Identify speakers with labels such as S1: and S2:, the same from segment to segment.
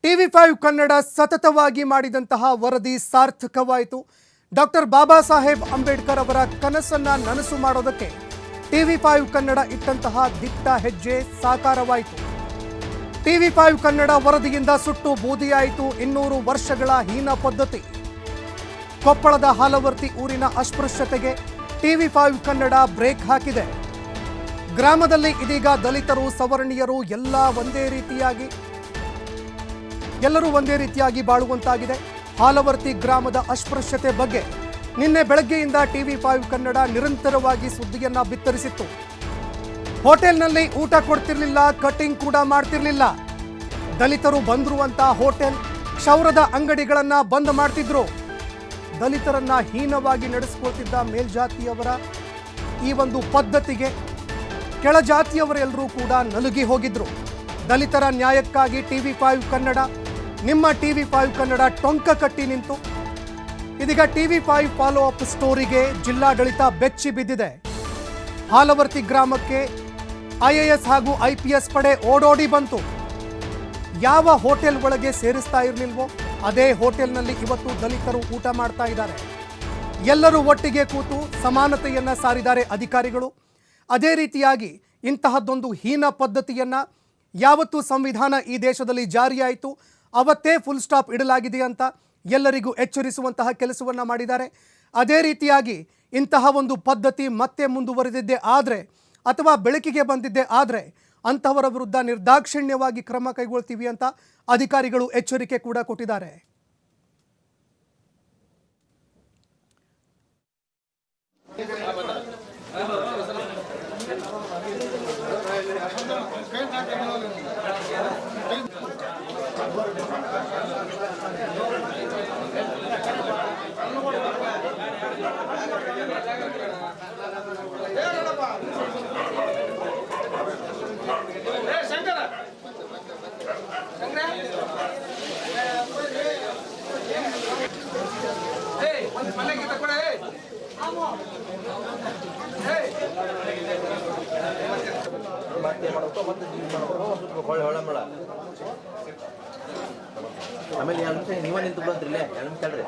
S1: TV5 Kannada ಸತತವಾಗಿ ಮಾಡಿದಂತಹ ವರದಿ ಸಾರ್ಥಕವಾಯಿತು. ಡಾಕ್ಟರ್ ಬಾಬಾ ಸಾಹೇಬ್ ಅಂಬೇಡ್ಕರ್ ಅವರ ಕನಸನ್ನ ನನಸು ಮಾಡೋದಕ್ಕೆ TV5 ಕನ್ನಡ ಇಟ್ಟಂತಹ ದಿಟ್ಟ ಹೆಜ್ಜೆ ಸಾಕಾರವಾಯಿತು. TV5 ಕನ್ನಡ ವರದಿಯಿಂದ ಸುಟ್ಟು ಬೂದಿಯಾಯಿತು 200 ವರ್ಷಗಳ ಹೀನ ಪದ್ಧತಿ. ಕೊಪ್ಪಳದ ಹಾಲವರ್ತಿ ಊರಿನ ಅಸ್ಪೃಶ್ಯತೆಗೆ TV5 ಕನ್ನಡ ಬ್ರೇಕ್ ಹಾಕಿದೆ. ಗ್ರಾಮದಲ್ಲಿ ಇದೀಗ ದಲಿತರು, ಸವರ್ಣೀಯರು ಎಲ್ಲರೂ ಒಂದೇ ರೀತಿಯಾಗಿ ಬಾಳುವಂತಾಗಿದೆ. ಹಾಲವರ್ತಿ ಗ್ರಾಮದ ಅಸ್ಪೃಶ್ಯತೆ ಬಗ್ಗೆ ನಿನ್ನೆ ಬೆಳಗ್ಗೆಯಿಂದ TV5 ಕನ್ನಡ ನಿರಂತರವಾಗಿ ಸುದ್ದಿಯನ್ನ ಬಿತ್ತರಿಸಿತ್ತು. ಹೋಟೆಲ್ನಲ್ಲಿ ಊಟ ಕೊಡ್ತಿರ್ಲಿಲ್ಲ, ಕಟಿಂಗ್ ಕೂಡ ಮಾಡ್ತಿರ್ಲಿಲ್ಲ. ದಲಿತರು ಬಂದ್ರು ಅಂತ ಹೋಟೆಲ್, ಕ್ಷೌರದ ಅಂಗಡಿಗಳನ್ನ ಬಂದ್ ಮಾಡ್ತಿದ್ರು. ದಲಿತರನ್ನ ಹೀನವಾಗಿ ನಡೆಸಿಕೊಳ್ತಿದ್ದ ಮೇಲ್ಜಾತಿಯವರ ಈ ಒಂದು ಪದ್ಧತಿಗೆ ಕೆಳಜಾತಿಯವರೆಲ್ಲರೂ ಕೂಡ ನಲುಗಿ ಹೋಗಿದ್ರು. ದಲಿತರ ನ್ಯಾಯಕ್ಕಾಗಿ TV5 ಕನ್ನಡ, ನಿಮ್ಮ TV5 ಕನ್ನಡ ಟೊಂಕ ಕಟ್ಟಿ ನಿಂತು ಇದೀಗ TV5 ಫಾಲೋ ಅಪ್ ಸ್ಟೋರಿಗೆ ಜಿಲ್ಲಾಡಳಿತ ಬೆಚ್ಚಿ ಬಿದ್ದಿದೆ. ಹಾಲವರ್ತಿ ಗ್ರಾಮಕ್ಕೆ IAS ಹಾಗೂ IPS ಪಡೆ ಓಡೋಡಿ ಬಂತು. ಯಾವ ಹೋಟೆಲ್ ಒಳಗೆ ಸೇರಿಸ್ತಾ ಇರಲಿಲ್ವೋ ಅದೇ ಹೋಟೆಲ್ನಲ್ಲಿ ಇವತ್ತು ದಲಿತರು ಊಟ ಮಾಡ್ತಾ ಇದ್ದಾರೆ. ಎಲ್ಲರೂ ಒಟ್ಟಿಗೆ ಕೂತು ಸಮಾನತೆಯನ್ನ ಸಾರಿದ್ದಾರೆ ಅಧಿಕಾರಿಗಳು. ಅದೇ ರೀತಿಯಾಗಿ ಇಂತಹದ್ದೊಂದು ಹೀನ ಪದ್ಧತಿಯನ್ನ ಯಾವತ್ತು ಸಂವಿಧಾನ ಈ ದೇಶದಲ್ಲಿ ಜಾರಿಯಾಯಿತು ಅವತ್ತೇ ಫುಲ್ ಸ್ಟಾಪ್ ಇಡಲಾಗಿದೆ ಅಂತ ಎಲ್ಲರಿಗೂ ಎಚ್ಚರಿಸುವಂತಹ ಕೆಲಸವನ್ನ ಮಾಡಿದ್ದಾರೆ. ಅದೇ ರೀತಿಯಾಗಿ ಇಂತಹ ಒಂದು ಪದ್ಧತಿ ಮತ್ತೆ ಮುಂದುವರೆದಿದ್ದೇ ಆದರೆ ಅಥವಾ ಬೆಳಕಿಗೆ ಬಂದಿದ್ದೇ ಆದರೆ ಅಂತಹವರ ವಿರುದ್ಧ ನಿರ್ದಾಕ್ಷಿಣ್ಯವಾಗಿ ಕ್ರಮ ಕೈಗೊಳ್ತೀವಿ ಅಂತ ಅಧಿಕಾರಿಗಳು ಎಚ್ಚರಿಕೆ ಕೂಡ ಕೊಟ್ಟಿದ್ದಾರೆ.
S2: ಆಮೇಲೆ 2 ನಿಮಿಷ ನೀವ ನಿಂತು ಬಂದ್ರಿಲ್ಲ 2 ನಿಮಿಷ ತಡ್ರಿ.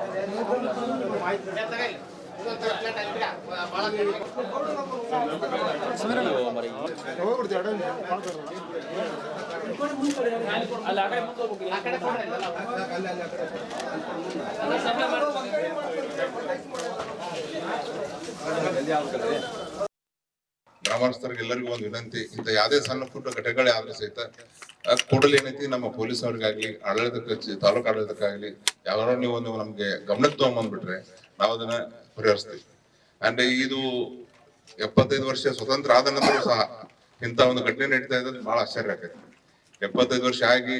S3: ಗ್ರಾಮಸ್ಥರಿಗೆ ಎಲ್ಲರಿಗೂ ಒಂದು ವಿನಂತಿ, ಇಂಥ ಯಾವುದೇ ಸಣ್ಣ ಪುಟ್ಟ ಘಟನೆಗಳೇ ಆದ್ರೂ ಸಹಿತ ಕೂಡಲೇ ಏನೈತಿ ನಮ್ಮ ಪೊಲೀಸ್ ಅವ್ರಿಗಾಗ್ಲಿ, ಆಡಳಿತಕ್ಕೆ, ತಾಲೂಕು ಆಡಳಿತಕ್ಕಾಗ್ಲಿ ಯಾವಾಗ ನೀವು ನಮ್ಗೆ ಗಮನಕ್ಕೆ ತಗೊಂಡ್ಬಂದ್ಬಿಟ್ರೆ ನಾವು ಅದನ್ನ ಪರಿಹರಿಸ್ತೀವಿ. ಅಂದ್ರೆ ಇದು 75 ವರ್ಷ ಸ್ವತಂತ್ರ ಆದ ನಂತರ ಸಹ ಇಂಥ ಒಂದು ಘಟನೆ ನಡೀತಾ ಇರೋದು ಬಹಳ ಆಶ್ಚರ್ಯ ಆಗೈತೆ. 75 ವರ್ಷ ಆಗಿ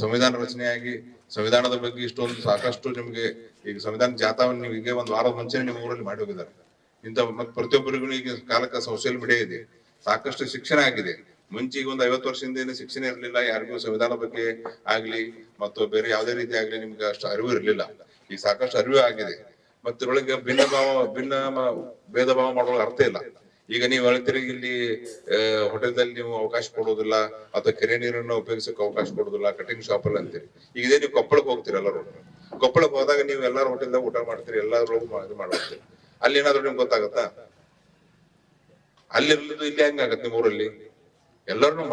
S3: ಸಂವಿಧಾನ ರಚನೆ ಆಗಿ ಸಂವಿಧಾನದ ಬಗ್ಗೆ ಇಷ್ಟೊಂದು ಸಾಕಷ್ಟು ನಿಮ್ಗೆ ಈಗ ಸಂವಿಧಾನ ಜಾಥಾವನ್ನು ನೀವು ಈಗ ಒಂದು ವಾರದ ಮುಂಚೆ ನಿಮ್ಮ ಊರಲ್ಲಿ ಮಾಡಿ ಹೋಗಿದ್ದಾರೆ. ಇಂಥ ಮತ್ತೆ ಪ್ರತಿಯೊಬ್ಬರಿಗೂ ಈಗ ಕಾಲಕ್ಕೆ ಸೋಷಿಯಲ್ ಮೀಡಿಯಾ ಇದೆ, ಸಾಕಷ್ಟು ಶಿಕ್ಷಣ ಆಗಿದೆ. ಮುಂಚೆಗೆ ಒಂದು 50 ವರ್ಷದಿಂದ ಏನು ಶಿಕ್ಷಣ ಇರಲಿಲ್ಲ, ಯಾರಿಗೂ ಸಂವಿಧಾನ ಬಗ್ಗೆ ಆಗ್ಲಿ ಮತ್ತು ಬೇರೆ ಯಾವುದೇ ರೀತಿ ಆಗ್ಲಿ ನಿಮ್ಗೆ ಅಷ್ಟು ಅರಿವು ಇರಲಿಲ್ಲ. ಈಗ ಸಾಕಷ್ಟು ಅರಿವು ಆಗಿದೆ. ಮತ್ತೆ ಇದ್ರೊಳಗೆ ಭೇದ ಭಾವ ಮಾಡುವ ಅರ್ಥ ಇಲ್ಲ. ಈಗ ನೀವು ಹೇಳ್ತೀರಿ ಇಲ್ಲಿ ಹೋಟೆಲ್ದಲ್ಲಿ ನೀವು ಅವಕಾಶ ಕೊಡೋದಿಲ್ಲ ಅಥವಾ ಕೆರೆ ನೀರನ್ನು ಉಪಯೋಗಿಸಕ್ಕೆ ಅವಕಾಶ ಕೊಡೋದಿಲ್ಲ, ಕಟಿಂಗ್ ಶಾಪ್ ಅಲ್ಲಿ ಅಂತೀರಿ. ಈಗ ಇದೇ ನೀವು ಕೊಪ್ಪಳಕ್ಕೆ ಹೋಗ್ತೀರಿ, ಎಲ್ಲರೂ ಕೊಪ್ಪಳಕ್ಕೆ ಹೋದಾಗ ನೀವು ಎಲ್ಲಾರು ಹೋಟೆಲ್ದಾಗ ಊಟ ಮಾಡ್ತೀರಿ, ಎಲ್ಲರೂ ಇದು ಮಾಡ್ತೀರಿ. ಅಲ್ಲಿ ಏನಾದ್ರು ನಿಮ್ಗೆ ಗೊತ್ತಾಗತ್ತಾ? ಅಲ್ಲಿರ್ಲಿದ್ದು ಇಲ್ಲಿ ಹೆಂಗಾಗತ್ತೆ? ನಿಮ್ಮ ಊರಲ್ಲಿ ಎಲ್ಲರೂ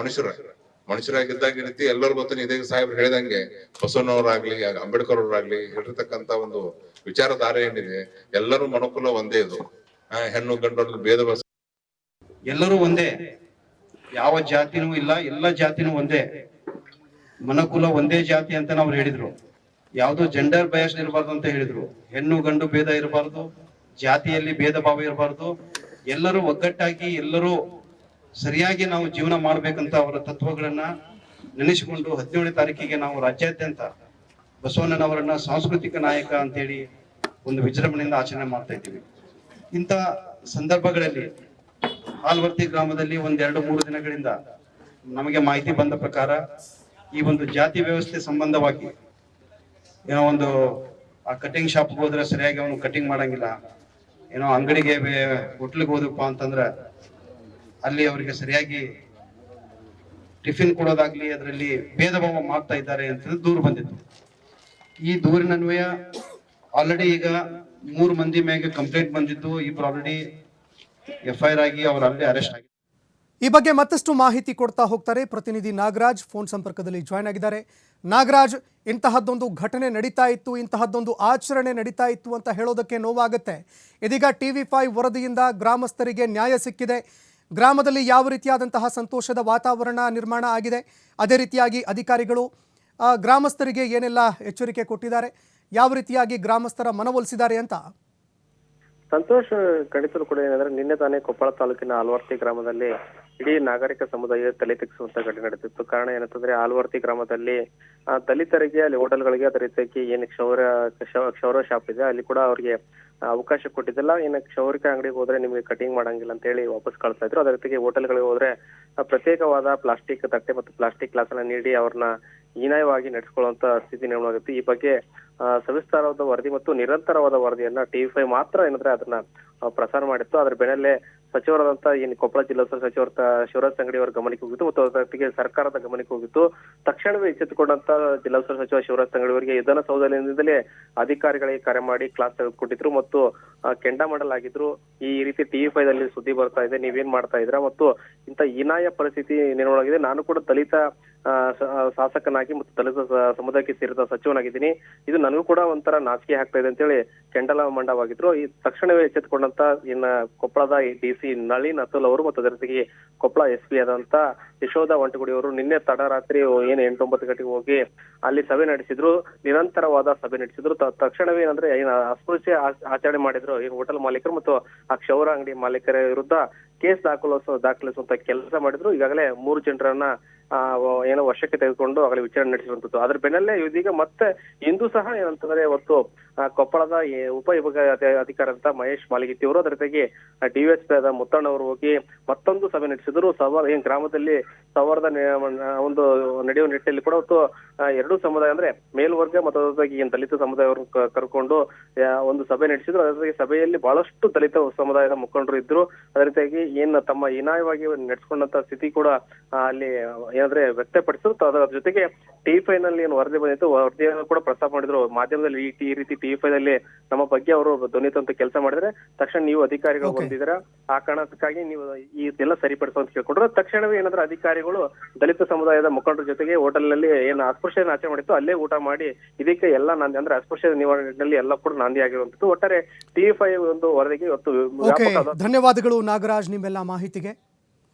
S3: ಮನುಷ್ಯರಾಗಿದ್ದಾಗ ರೀತಿ ಎಲ್ಲರೂ ಗೊತ್ತ. ಇದೇ ಸಾಹೇಬ್ರು ಹೇಳಿದಂಗೆ ಬಸವಣ್ಣವರಾಗ್ಲಿ, ಅಂಬೇಡ್ಕರ್ ಅವರಾಗ್ಲಿ ಹೇಳಿರ್ತಕ್ಕಂತ ಒಂದು ವಿಚಾರಧಾರೆ ಏನಿದೆ, ಎಲ್ಲರೂ ಮನುಕುಲ ಒಂದೇ. ಇದು ಹೆಣ್ಣು ಗಂಡು ಭೇದ ಭಾವ
S4: ಎಲ್ಲರೂ ಒಂದೇ, ಯಾವ ಜಾತಿನೂ ಇಲ್ಲ, ಎಲ್ಲ ಜಾತಿನೂ ಒಂದೇ, ಮನುಕುಲ ಒಂದೇ ಜಾತಿ ಅಂತ ನಾವು ಹೇಳಿದ್ರು. ಯಾವ್ದು ಜೆಂಡರ್ ಬಯಸ್ ಇರಬಾರ್ದು ಅಂತ ಹೇಳಿದ್ರು. ಹೆಣ್ಣು ಗಂಡು ಭೇದ ಇರಬಾರ್ದು, ಜಾತಿಯಲ್ಲಿ ಭೇದ ಭಾವ ಇರಬಾರ್ದು, ಎಲ್ಲರೂ ಒಗ್ಗಟ್ಟಾಗಿ ಎಲ್ಲರೂ ಸರಿಯಾಗಿ ನಾವು ಜೀವನ ಮಾಡ್ಬೇಕಂತ ಅವರ ತತ್ವಗಳನ್ನ ನೆನೆಸಿಕೊಂಡು 17ನೇ ತಾರೀಕಿಗೆ ನಾವು ರಾಜ್ಯಾದ್ಯಂತ ಬಸವಣ್ಣನವರನ್ನ ಸಾಂಸ್ಕೃತಿಕ ನಾಯಕ ಅಂತೇಳಿ ಒಂದು ವಿಜೃಂಭಣೆಯಿಂದ ಆಚರಣೆ ಮಾಡ್ತಾ ಇದ್ದೀವಿ. ಇಂಥ ಸಂದರ್ಭಗಳಲ್ಲಿ ಹಾಲವರ್ತಿ ಗ್ರಾಮದಲ್ಲಿ 1-2-3 ದಿನಗಳಿಂದ ನಮಗೆ ಮಾಹಿತಿ ಬಂದ ಪ್ರಕಾರ ಈ ಒಂದು ಜಾತಿ ವ್ಯವಸ್ಥೆ ಸಂಬಂಧವಾಗಿ ಏನೋ ಒಂದು ಆ ಕಟಿಂಗ್ ಶಾಪ್ಗೆ ಹೋದ್ರೆ ಸರಿಯಾಗಿ ಅವನು ಕಟಿಂಗ್ ಮಾಡಂಗಿಲ್ಲ, ಏನೋ ಅಂಗಡಿಗೆ ಹೋಟ್ಲಿಗೆ ಹೋದಪ್ಪ ಅಂತಂದ್ರೆ ಅಲ್ಲಿ ಅವರಿಗೆ ಸರಿಯಾಗಿ ಟಿಫಿನ್ ಕೊಡೋದಾಗ್ಲಿ ಅದರಲ್ಲಿ ಭೇದ ಭಾವ ಮಾಡ್ತಾ ಇದ್ದಾರೆ ಅಂತ ದೂರು ಬಂದಿತ್ತು. ಈ ದೂರಿನನ್ವಯ ಆಲ್ರೆಡಿ ಈಗ 3 ಮಂದಿ ಮೇಲೆ ಕಂಪ್ಲೇಂಟ್ ಬಂದಿದ್ದು, ಇಬ್ರು ಆಲ್ರೆಡಿ FIR ಆಗಿ ಅವ್ರು ಆಲ್ರೆಡಿ ಅರೆಸ್ಟ್ ಆಗಿ.
S1: ಈ ಬಗ್ಗೆ ಮತ್ತಷ್ಟು ಮಾಹಿತಿ ಕೊಡ್ತಾ ಹೋಗ್ತಾರೆ ಪ್ರತಿನಿಧಿ ನಾಗರಾಜ್ ಫೋನ್ ಸಂಪರ್ಕದಲ್ಲಿ ಜಾಯ್ನ್ ಆಗಿದ್ದಾರೆ. ನಾಗರಾಜ್, ಇಂತಹದ್ದೊಂದು ಘಟನೆ ನಡೀತಾ ಇತ್ತು, ಇಂತಹದ್ದೊಂದು ಆಚರಣೆ ನಡೀತಾ ಇತ್ತು ಅಂತ ಹೇಳೋದಕ್ಕೆ ನೋವಾಗುತ್ತೆ. ಇದೀಗ TV5 ವರದಿಯಿಂದ ಗ್ರಾಮಸ್ಥರಿಗೆ ನ್ಯಾಯ ಸಿಕ್ಕಿದೆ. ಗ್ರಾಮದಲ್ಲಿ ಯಾವ ರೀತಿಯಾದಂತಹ ಸಂತೋಷದ ವಾತಾವರಣ ನಿರ್ಮಾಣ ಆಗಿದೆ, ಅದೇ ರೀತಿಯಾಗಿ ಅಧಿಕಾರಿಗಳು ಗ್ರಾಮಸ್ಥರಿಗೆ ಏನೆಲ್ಲ ಎಚ್ಚರಿಕೆ ಕೊಟ್ಟಿದ್ದಾರೆ, ಯಾವ ರೀತಿಯಾಗಿ ಗ್ರಾಮಸ್ಥರ ಮನವೊಲಿಸಿದ್ದಾರೆ ಅಂತ.
S5: ಸಂತೋಷ್ ಖಂಡಿತಲು ಕೂಡ ಏನಂದ್ರೆ ನಿನ್ನೆ ತಾನೇ ಕೊಪ್ಪಳ ತಾಲೂಕಿನ ಆಲ್ವರ್ತಿ ಗ್ರಾಮದಲ್ಲಿ ಇಡೀ ನಾಗರಿಕ ಸಮುದಾಯ ತಲೆ ತೆಗೆಸುವಂತ ಘಟನೆ ನಡೆದಿತ್ತು. ಕಾರಣ ಏನಂತಂದ್ರೆ ಆಲ್ವರ್ತಿ ಗ್ರಾಮದಲ್ಲಿ ದಲಿತರಿಗೆ ಅಲ್ಲಿ ಹೋಟೆಲ್ಗಳಿಗೆ ಅದೇ ರೀತಿಯಾಗಿ ಏನು ಕ್ಷೌರ ಶಾಪ್ ಇದೆ ಅಲ್ಲಿ ಕೂಡ ಅವ್ರಿಗೆ ಅವಕಾಶ ಕೊಟ್ಟಿದ್ದಿಲ್ಲ. ಏನು ಕ್ಷೌರಿಕ ಅಂಗಡಿಗೆ ಹೋದ್ರೆ ನಿಮಗೆ ಕಟಿಂಗ್ ಮಾಡಂಗಿಲ್ಲ ಅಂತ ಹೇಳಿ ವಾಪಸ್ ಕಳಿಸ್ತಾ ಇದ್ರು. ಅದೇ ರೀತಿಗೆ ಹೋಟೆಲ್ಗಳಿಗೆ ಹೋದ್ರೆ ಪ್ರತ್ಯೇಕವಾದ ಪ್ಲಾಸ್ಟಿಕ್ ತಟ್ಟೆ ಮತ್ತು ಪ್ಲಾಸ್ಟಿಕ್ ಗ್ಲಾಸ್ ಅನ್ನ ನೀಡಿ ಅವ್ರನ್ನ ಹೀನಾಯವಾಗಿ ನಡೆಸ್ಕೊಳ್ಳುವಂತ ಸ್ಥಿತಿ ನಿರ್ಮಾಣವಾಗುತ್ತೆ. ಈ ಬಗ್ಗೆ ಸವಿಸ್ತಾರವಾದ ವರದಿ ಮತ್ತು ನಿರಂತರವಾದ ವರದಿಯನ್ನ TV5 ಮಾತ್ರ ಏನಂದ್ರೆ ಅದನ್ನ ಪ್ರಸಾರ ಮಾಡಿತ್ತು. ಅದ್ರ ಬೆನ್ನಲ್ಲೇ ಸಚಿವರಾದಂತ ಏನು ಕೊಪ್ಪಳ ಜಿಲ್ಲಾ ಸಚಿವ ಶಿವರಾಜ್ ತಂಗಡಿ ಅವರ ಗಮನಕ್ಕೆ ಹೋಗಿತ್ತು ಮತ್ತು ಅದರೊಟ್ಟಿಗೆ ಸರ್ಕಾರದ ಗಮನಕ್ಕೆ ಹೋಗಿತ್ತು. ತಕ್ಷಣವೇ ಎಚ್ಚೆತ್ತುಕೊಂಡಂತ ಜಿಲ್ಲಾ ಸಚಿವ ಶಿವರಾಜ್ ತಂಗಡಿ ಅವರಿಗೆ ವಿಧಾನಸೌಧದಿಂದಲೇ ಅಧಿಕಾರಿಗಳಿಗೆ ಕರೆ ಮಾಡಿ ಕ್ಲಾಸ್ ತೆಗೆದುಕೊಟ್ಟಿದ್ರು ಮತ್ತು ಕೆಂಡಾಮಂಡಲಾಗಿದ್ರು. ಈ ರೀತಿ TV5 ದಲ್ಲಿ ಸುದ್ದಿ ಬರ್ತಾ ಇದೆ, ನೀವೇನ್ ಮಾಡ್ತಾ ಇದ್ರ ಮತ್ತು ಇಂತ ಹೀನಾಯ ಪರಿಸ್ಥಿತಿ ನಿರ್ಮಾಣ ಆಗಿದೆ. ನಾನು ಕೂಡ ದಲಿತ ಶಾಸಕನಾಗಿ ಮತ್ತು ದಲಿತ ಸಮುದಾಯಕ್ಕೆ ಸೇರಿದ ಸಚಿವನಾಗಿದ್ದೀನಿ. ಇದು ನನಗೂ ಕೂಡ ಒಂಥರ ನಾಚಿಕೆ ಆಗ್ತಾ ಇದೆ ಅಂತೇಳಿ ಕೆಂಡಾಮಂಡವಾಗಿದ್ರು. ಈ ತಕ್ಷಣವೇ ಎಚ್ಚೆತ್ತುಕೊಂಡಂತ ಇನ್ನ ಕೊಪ್ಪಳದ DC ನಳಿನ್ ಅತುಲ್ ಅವರು ಮತ್ತು ಅದರ ಜೊತೆಗೆ ಕೊಪ್ಪಳ SP ಆದಂತ ಯಶೋಧ ವಂಟಗುಡಿ ಅವರು ನಿನ್ನೆ ತಡರಾತ್ರಿ ಏನು 8-9 ಗಂಟೆಗೆ ಹೋಗಿ ಅಲ್ಲಿ ಸಭೆ ನಡೆಸಿದ್ರು, ನಿರಂತರವಾದ ಸಭೆ ನಡೆಸಿದ್ರು. ತಕ್ಷಣವೇ ಏನಂದ್ರೆ ಏನು ಅಸ್ಪೃಶ್ಯ ಆಚರಣೆ ಮಾಡಿದ್ರು ಏನು ಹೋಟೆಲ್ ಮಾಲೀಕರು ಮತ್ತು ಆ ಕ್ಷೌರ ಅಂಗಡಿ ಮಾಲೀಕರ ವಿರುದ್ಧ ಕೇಸ್ ದಾಖಲಿಸುವಂತ ಕೆಲಸ ಮಾಡಿದ್ರು. ಈಗಾಗಲೇ 3 ಜನರನ್ನ ಏನೋ ವಶಕ್ಕೆ ತೆಗೆದುಕೊಂಡು ಆಗಲೇ ವಿಚಾರಣೆ ನಡೆಸಿರುವಂತದ್ದು. ಅದ್ರ ಬೆನ್ನಲ್ಲೇ ಇದೀಗ ಮತ್ತೆ ಇಂದು ಸಹ ಏನಂತಂದ್ರೆ ಇವತ್ತು ಕೊಪ್ಪಳದ ಉಪವಿಭಾಗ ಅಧಿಕಾರಿ ಅಂತ ಮಹೇಶ್ ಮಾಲಿಗಿತ್ತಿ ಅವರು ಅದರ ಜೊತೆಗೆ DSP ಆದ ಮುತ್ತಣ್ಣ ಅವರು ಹೋಗಿ ಮತ್ತೊಂದು ಸಭೆ ನಡೆಸಿದ್ರು. ಏನ್ ಗ್ರಾಮದಲ್ಲಿ ಸೌಹಾರ್ದ ಒಂದು ನಡೆಯುವ ನಿಟ್ಟಿನಲ್ಲಿ ಕೂಡ ಇವತ್ತು ಎರಡೂ ಸಮುದಾಯ ಅಂದ್ರೆ ಮೇಲ್ವರ್ಗ ಮತ್ತು ಅದರೊಂದಿಗೆ ಏನ್ ದಲಿತ ಸಮುದಾಯವನ್ನು ಕರ್ಕೊಂಡು ಒಂದು ಸಭೆ ನಡೆಸಿದ್ರು. ಅದರ ಜೊತೆಗೆ ಸಭೆಯಲ್ಲಿ ಬಹಳಷ್ಟು ದಲಿತ ಸಮುದಾಯದ ಮುಖಂಡರು ಇದ್ರು. ಅದೇ ರೀತಿಯಾಗಿ ಏನ್ ತಮ್ಮ ಹೀನಾಯವಾಗಿ ನಡೆಸ್ಕೊಂಡಂತ ಸ್ಥಿತಿ ಕೂಡ ಅಲ್ಲಿ ಏನಂದ್ರೆ ವ್ಯಕ್ತಪಡಿಸಿದ್ರು. ಅದರ ಜೊತೆಗೆ TV5 ನಲ್ಲಿ ಏನು ವರದಿ ಬಂದಿತ್ತು, ವರದಿಯನ್ನು ಕೂಡ ಪ್ರಸ್ತಾಪ ಮಾಡಿದ್ರು ಮಾಧ್ಯಮದಲ್ಲಿ. ಈ ರೀತಿ TV5 ದಲ್ಲಿ ನಮ್ಮ ಬಗ್ಗೆ ಅವರು ಧ್ವನಿ ತಂದು ಕೆಲಸ ಮಾಡಿದ್ರೆ ತಕ್ಷಣ ನೀವು ಅಧಿಕಾರಿಗಳು ಬಂದಿದ್ದೀರ, ಆ ಕಾರಣಕ್ಕಾಗಿ ನೀವು ಇದೆಲ್ಲ ಸರಿಪಡಿಸುವಂತ ಕೇಳ್ಕೊಂಡ್ರು. ತಕ್ಷಣವೇ ಏನಂದ್ರೆ ಅಧಿಕಾರಿಗಳು ದಲಿತ ಸಮುದಾಯದ ಮುಖಂಡರ ಜೊತೆಗೆ ಹೋಟೆಲ್ ನಲ್ಲಿ ಏನು ಅಸ್ಪೃಶ್ಯ ಆಚರಣೆ ಮಾಡಿತ್ತು ಅಲ್ಲೇ ಊಟ ಮಾಡಿ ಇದಕ್ಕೆ ಎಲ್ಲ ನಾಂದಿ ಅಂದ್ರೆ ಅಸ್ಪೃಶ್ಯ ನಿವಾರಣೆಯಲ್ಲಿ ಎಲ್ಲ ಕೂಡ ನಾಂದಿ ಆಗಿರುವಂತದ್ದು. ಒಟ್ಟಾರೆ TV5 ಒಂದು ವರದಿಗೆ ಇವತ್ತು
S1: ಧನ್ಯವಾದಗಳು ನಾಗರಾಜ್ ನಿಮ್ಮೆಲ್ಲ ಮಾಹಿತಿಗೆ.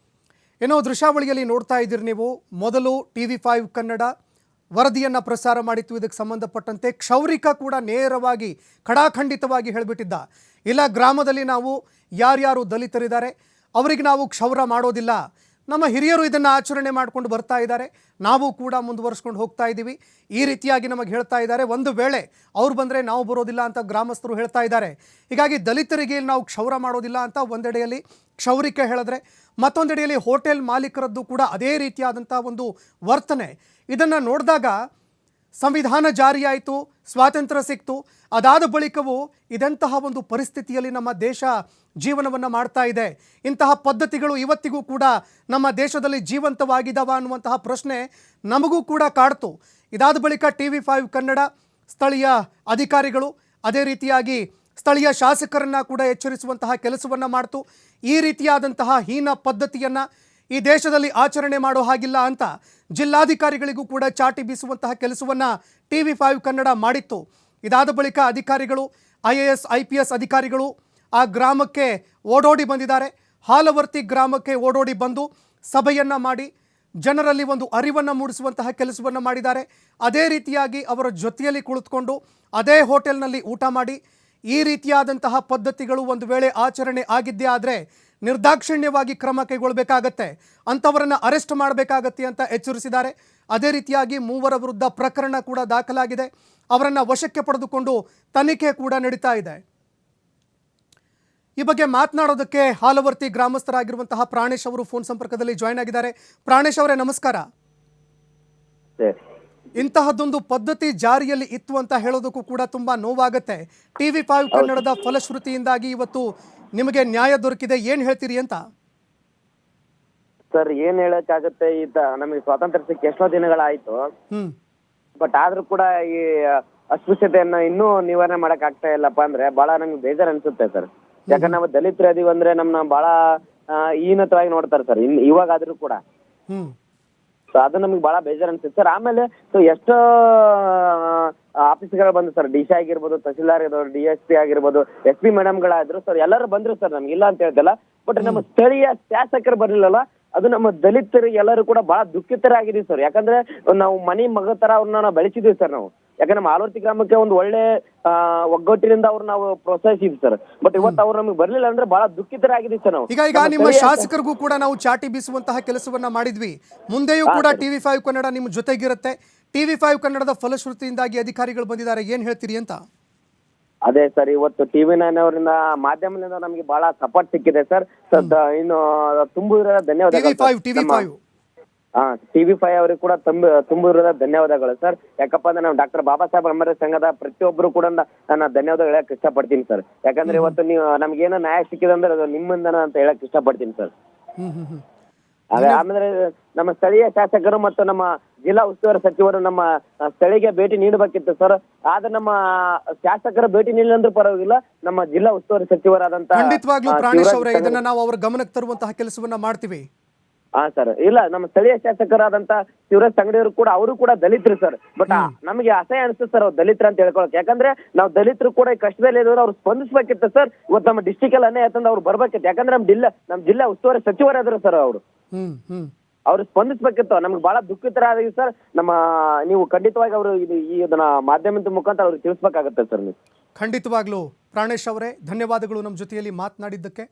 S1: ಏನೋ ದೃಶ್ಯಾವಳಿಯಲ್ಲಿ ನೋಡ್ತಾ ಇದ್ದೀರಿ ನೀವು, ಮೊದಲು TV5 ಕನ್ನಡ ವರದಿಯನ್ನು ಪ್ರಸಾರ ಮಾಡಿತ್ತು. ಇದಕ್ಕೆ ಸಂಬಂಧಪಟ್ಟಂತೆ ಕ್ಷೌರಿಕ ಕೂಡ ನೇರವಾಗಿ ಖಡಾಖಂಡಿತವಾಗಿ ಹೇಳಿಬಿಟ್ಟಿದ್ದ, ಇಲ್ಲ ಗ್ರಾಮದಲ್ಲಿ ನಾವು ಯಾರ್ಯಾರು ದಲಿತರಿದ್ದಾರೆ ಅವರಿಗೆ ನಾವು ಕ್ಷೌರ ಮಾಡೋದಿಲ್ಲ, ನಮ್ಮ ಹಿರಿಯರು ಇದನ್ನು ಆಚರಣೆ ಮಾಡ್ಕೊಂಡು ಬರ್ತಾ ಇದ್ದಾರೆ, ನಾವು ಕೂಡ ಮುಂದುವರಿಸ್ಕೊಂಡು ಹೋಗ್ತಾ ಇದ್ದೀವಿ, ಈ ರೀತಿಯಾಗಿ ನಮಗೆ ಹೇಳ್ತಾ ಇದ್ದಾರೆ. ಒಂದು ವೇಳೆ ಅವ್ರು ಬಂದರೆ ನಾವು ಬರೋದಿಲ್ಲ ಅಂತ ಗ್ರಾಮಸ್ಥರು ಹೇಳ್ತಾ ಇದ್ದಾರೆ. ಹೀಗಾಗಿ ದಲಿತರಿಗೆ ನಾವು ಕ್ಷೌರ ಮಾಡೋದಿಲ್ಲ ಅಂತ ಒಂದೆಡೆಯಲ್ಲಿ ಕ್ಷೌರಿಕೆ ಹೇಳಿದ್ರೆ, ಮತ್ತೊಂದೆಡೆಯಲ್ಲಿ ಹೋಟೆಲ್ ಮಾಲೀಕರದ್ದು ಕೂಡ ಅದೇ ರೀತಿಯಾದಂಥ ಒಂದು ವರ್ತನೆ. ಇದನ್ನು ನೋಡಿದಾಗ ಸಂವಿಧಾನ ಜಾರಿಯಾಯಿತು, ಸ್ವಾತಂತ್ರ್ಯ ಸಿಕ್ತು, ಅದಾದ ಬಳಿಕವೂ ಇದಂತಹ ಒಂದು ಪರಿಸ್ಥಿತಿಯಲ್ಲಿ ನಮ್ಮ ದೇಶ ಜೀವನವನ್ನು ಮಾಡ್ತಾ ಇದೆ. ಇಂತಹ ಪದ್ಧತಿಗಳು ಇವತ್ತಿಗೂ ಕೂಡ ನಮ್ಮ ದೇಶದಲ್ಲಿ ಜೀವಂತವಾಗಿದ್ದಾವ ಅನ್ನುವಂತಹ ಪ್ರಶ್ನೆ ನಮಗೂ ಕೂಡ ಕಾಡ್ತು. ಇದಾದ ಬಳಿಕ TV5 ಕನ್ನಡ ಸ್ಥಳೀಯ ಅಧಿಕಾರಿಗಳು ಅದೇ ರೀತಿಯಾಗಿ ಸ್ಥಳೀಯ ಶಾಸಕರನ್ನು ಕೂಡ ಎಚ್ಚರಿಸುವಂತಹ ಕೆಲಸವನ್ನು ಮಾಡ್ತು. ಈ ರೀತಿಯಾದಂತಹ ಹೀನ ಪದ್ಧತಿಯನ್ನು ಈ ದೇಶದಲ್ಲಿ ಆಚರಣೆ ಮಾಡೋ ಹಾಗಿಲ್ಲ ಅಂತ ಜಿಲ್ಲಾಧಿಕಾರಿಗಳಿಗೂ ಕೂಡ ಚಾಟಿ ಬೀಸುವಂತಹ ಕೆಲಸವನ್ನು TV5 ಕನ್ನಡ ಮಾಡಿತ್ತು. ಇದಾದ ಬಳಿಕ ಅಧಿಕಾರಿಗಳು IAS IPS ಅಧಿಕಾರಿಗಳು ಆ ಗ್ರಾಮಕ್ಕೆ ಓಡೋಡಿ ಬಂದಿದ್ದಾರೆ. ಹಾಲವರ್ತಿ ಗ್ರಾಮಕ್ಕೆ ಓಡೋಡಿ ಬಂದು ಸಭೆಯನ್ನು ಮಾಡಿ ಜನರಲ್ಲಿ ಒಂದು ಅರಿವನ್ನು ಮೂಡಿಸುವಂತಹ ಕೆಲಸವನ್ನು ಮಾಡಿದ್ದಾರೆ. ಅದೇ ರೀತಿಯಾಗಿ ಅವರ ಜೊತೆಯಲ್ಲಿ ಕುಳಿತುಕೊಂಡು ಅದೇ ಹೋಟೆಲ್ನಲ್ಲಿ ಊಟ ಮಾಡಿ ಈ ರೀತಿಯಾದಂತಹ ಪದ್ಧತಿಗಳು ಒಂದು ವೇಳೆ ಆಚರಣೆ ಆಗಿದ್ದೇ ಆದರೆ ನಿರ್ದಾಕ್ಷಿಣ್ಯವಾಗಿ ಕ್ರಮ ಕೈಗೊಳ್ಳಬೇಕಾಗತ್ತೆ, ಅಂಥವರನ್ನು ಅರೆಸ್ಟ್ ಮಾಡಬೇಕಾಗತ್ತೆ ಅಂತ ಎಚ್ಚರಿಸಿದ್ದಾರೆ. ಅದೇ ರೀತಿಯಾಗಿ 3 ವಿರುದ್ಧ ಪ್ರಕರಣ ಕೂಡ ದಾಖಲಾಗಿದೆ. ಅವರನ್ನು ವಶಕ್ಕೆ ಪಡೆದುಕೊಂಡು ತನಿಖೆ ಕೂಡ ನಡೀತಾ ಇದೆ. ಈ ಬಗ್ಗೆ ಮಾತನಾಡೋದಕ್ಕೆ ಹಾಲವರ್ತಿ ಗ್ರಾಮಸ್ಥರಾಗಿರುವಂತಹ ಪ್ರಾಣೇಶ್ ಅವರು ಫೋನ್ ಸಂಪರ್ಕದಲ್ಲಿ ಜಾಯ್ನ್ ಆಗಿದ್ದಾರೆ. ಪ್ರಾಣೇಶ್ ಅವರೇ ನಮಸ್ಕಾರ. ಇಂತಹದ್ದೊಂದು ಪದ್ಧತಿ ಜಾರಿಯಲ್ಲಿ ಇತ್ತು ಅಂತ ಹೇಳೋದಕ್ಕೂ ಕೂಡ ತುಂಬಾ ನೋವಾಗುತ್ತೆ. TV5 ಕನ್ನಡದ ಫಲಶ್ರುತಿಯಿಂದಾಗಿ ಇವತ್ತು ನಿಮಗೆ ನ್ಯಾಯ ದೊರಕಿದೆ, ಏನ್ ಹೇಳ್ತೀರಿ ಅಂತ?
S6: ಸರ್ ಏನ್ ಹೇಳಕ್ಕಾಗತ್ತೆ, ನಮಗೆ ಸ್ವಾತಂತ್ರ್ಯ ಸಿಕ್ಕ ಎಷ್ಟೋ ದಿನಗಳಾಯ್ತು.
S1: ಹ್ಮ್
S6: ಬಟ್ ಆದ್ರೂ ಕೂಡ ಈ ಅಸ್ಪೃಶ್ಯತೆಯನ್ನ ಇನ್ನೂ ನಿವಾರಣೆ ಮಾಡಕ್ ಆಗ್ತಾ ಇಲ್ಲಪ್ಪ ಅಂದ್ರೆ ಬಹಳ ನಮ್ಗೆ ಬೇಜಾರ್ ಅನ್ಸುತ್ತೆ ಸರ್. ಯಾಕಂದ್ರೆ ನಾವು ದಲಿತರು ಅದೀವಿ ಅಂದ್ರೆ ನಮ್ನ ಬಹಳ ಹೀನತವಾಗಿ ನೋಡ್ತಾರೆ ಸರ್. ಇವಾಗಾದ್ರೂ ಕೂಡ
S1: ಹ್ಮ್
S6: ಸೊ ಅದು ನಮ್ಗೆ ಬಹಳ ಬೇಜಾರ್ ಅನ್ಸುತ್ತೆ ಸರ್. ಆಮೇಲೆ ಸೊ ಎಷ್ಟೋ ಆಫೀಸ್ಗಳು ಬಂದು ಸರ್, ಡಿ ಸಿ ಆಗಿರ್ಬೋದು, ತಹಸೀಲ್ದಾರ್ ಇರ್ಬೋದು, DSP ಆಗಿರ್ಬೋದು, SP ಮೇಡಮ್ಗಳಾದ್ರು ಸರ್, ಎಲ್ಲರೂ ಬಂದ್ರು ಸರ್. ನಮ್ಗೆ ಇಲ್ಲ ಅಂತ ಹೇಳ್ದಲ್ಲ, ಬಟ್ ನಮ್ಮ ಸ್ಥಳೀಯ ಶಾಸಕರು ಬರ್ಲಿಲ್ಲಲ್ಲ, ಅದು ನಮ್ಮ ದಲಿತರು ಎಲ್ಲರೂ ಕೂಡ ಬಹಳ ದುಃಖಿತರಾಗಿದ್ದೀವಿ ಸರ್. ಯಾಕಂದ್ರೆ ನಾವು ಮನಿ ಮಗ ತರ ಅವ್ರನ್ನ ನಾವು ಬೆಳೆಸಿದೀವಿ ಸರ್. ನಾವು ಯಾಕಂದ್ರೆ ನಮ್ಮ ಆಲವರ್ತಿ ಗ್ರಾಮಕ್ಕೆ ಒಂದು ಒಳ್ಳೆ ಒಗ್ಗಟ್ಟಿನಿಂದ ಅವ್ರು ನಾವು ಪ್ರೋತ್ಸಾಹಿಸಿದ್ವಿ ಸರ್. ಬಟ್ ಇವತ್ತು ಅವ್ರು ನಮಗೆ ಬರ್ಲಿಲ್ಲ ಅಂದ್ರೆ ಬಹಳ ದುಃಖಿತರಾಗಿದ್ದೀವಿ ಸರ್ ನಾವು.
S1: ಈಗ ನಿಮ್ಮ ಶಾಸಕರಿಗೂ ಕೂಡ ನಾವು ಚಾಟಿ ಬೀಸುವಂತಹ ಕೆಲಸವನ್ನ ಮಾಡಿದ್ವಿ. ಮುಂದೆಯೂ ಕೂಡ TV5 ಕನ್ನಡ ನಿಮ್ಮ ಜೊತೆಗಿರುತ್ತೆ. TV5 ಕನ್ನಡದ ಫಲಶ್ರುತಿಯಿಂದಾಗಿ ಅಧಿಕಾರಿಗಳು ಬಂದಿದ್ದಾರೆ, ಏನ್ ಹೇಳ್ತೀರಿ ಅಂತ?
S6: ಅದೇ ಸರ್, ಇವತ್ತು TV9 ಅವರಿಂದ ಮಾಧ್ಯಮದಿಂದ ನಮಗೆ ಬಹಳ ಸಪೋರ್ಟ್ ಸಿಕ್ಕಿದೆ ಸರ್. ಇನ್ನು ತುಂಬಿರೋ ಧನ್ಯವಾದಗಳು. TV5 ಅವರಿಗೆ ಕೂಡ ತುಂಬಿರೋ ಧನ್ಯವಾದಗಳು ಸರ್. ಯಾಕಪ್ಪ ಅಂದ್ರೆ ನಾವು ಡಾಕ್ಟರ್ ಬಾಬಾ ಸಾಹೇಬ್ ಅಂಬೇಡ್ಕರ್ ಸಂಘದ ಪ್ರತಿಯೊಬ್ಬರು ಕೂಡ ನಾನು ಧನ್ಯವಾದ ಹೇಳಕ್ ಇಷ್ಟಪಡ್ತೀನಿ ಸರ್. ಯಾಕಂದ್ರೆ ಇವತ್ತು ನೀವು ನಮ್ಗೇನೋ ನ್ಯಾಯ ಸಿಕ್ಕಿದೆ ಅಂದ್ರೆ ಅದು ನಿಮ್ಮಿಂದನ ಅಂತ ಹೇಳಕ್ ಇಷ್ಟಪಡ್ತೀನಿ ಸರ್. ಅದೇ ಆಮೇಲೆ ನಮ್ಮ ಸ್ಥಳೀಯ ಶಾಸಕರು ಮತ್ತು ನಮ್ಮ ಜಿಲ್ಲಾ ಉಸ್ತುವಾರಿ ಸಚಿವರು ನಮ್ಮ ಸ್ಥಳೀಯ ಭೇಟಿ ನೀಡಬೇಕಿತ್ತು ಸರ್. ಆದ್ರೆ ನಮ್ಮ ಶಾಸಕರ ಭೇಟಿ ನೀಡಿಲ್ಲ ಅಂದ್ರೂ ಪರವಾಗಿಲ್ಲ, ನಮ್ಮ ಜಿಲ್ಲಾ ಉಸ್ತುವಾರಿ ಸಚಿವರಾದಂತಹ
S1: ಖಂಡಿತವಾಗ್ಲೂ ಪ್ರಾಣೇಶ್ ಅವರೇ ಇದನ್ನ ನಾವು ಅವರ ಗಮನಕ್ಕೆ ತರುವಂತಹ ಕೆಲಸವನ್ನ ಮಾಡ್ತೀವಿ.
S6: ಹಾ ಸರ್, ಇಲ್ಲ ನಮ್ಮ ಸ್ಥಳೀಯ ಶಾಸಕರಾದಂತ ಶಿವರಾಜ್ ತಂಗಡಿಯವರು ಕೂಡ, ಅವರು ಕೂಡ ದಲಿತರು ಸರ್. ಬಟ್ ನಮಗೆ ಅಸಹ್ಯ ಅನಿಸ್ತದೆ ಸರ್ ಅವ್ರು ದಲಿತರು ಅಂತ ಹೇಳ್ಕೊಳಕ್. ಯಾಕಂದ್ರೆ ನಾವು ದಲಿತರು ಕೂಡ ಈ ಕಷ್ಟದಲ್ಲಿ ಇರೋರು ಅವ್ರು ಸ್ಪಂದಿಸ್ಬೇಕಿತ್ತು ಸರ್. ಇವತ್ತು ನಮ್ಮ ಡಿಸ್ಟಿಕ್ ಅಲ್ಲಿ ಅನ್ಯಾಯ ಆಯ್ತಂದ್ರೆ ಅವ್ರು ಬರ್ಬೇಕಿತ್ತು. ಯಾಕಂದ್ರೆ ನಮ್ಮ ಜಿಲ್ಲಾ ಉಸ್ತುವಾರಿ ಸಚಿವರಾದ್ರು ಸರ್ ಅವರು. ಅವ್ರು ಸ್ಪಂದಿಸ್ಬೇಕಿತ್ತು. ನಮ್ಗೆ ಬಹಳ ದುಃಖಿತರಾದೀವಿ ಸರ್. ನೀವು ಖಂಡಿತವಾಗಿ ಅವರು ಇದನ್ನ ಮಾಧ್ಯಮದ ಮುಖಾಂತರ ಅವ್ರಿಗೆ ತಿಳಿಸ್ಬೇಕಾಗತ್ತೆ ಸರ್ ನೀವು.
S1: ಖಂಡಿತವಾಗ್ಲೂ ಪ್ರಾಣೇಶ್ ಅವರೇ ಧನ್ಯವಾದಗಳು ನಮ್ಮ ಜೊತೆಯಲ್ಲಿ ಮಾತನಾಡಿದ್ದಕ್ಕೆ.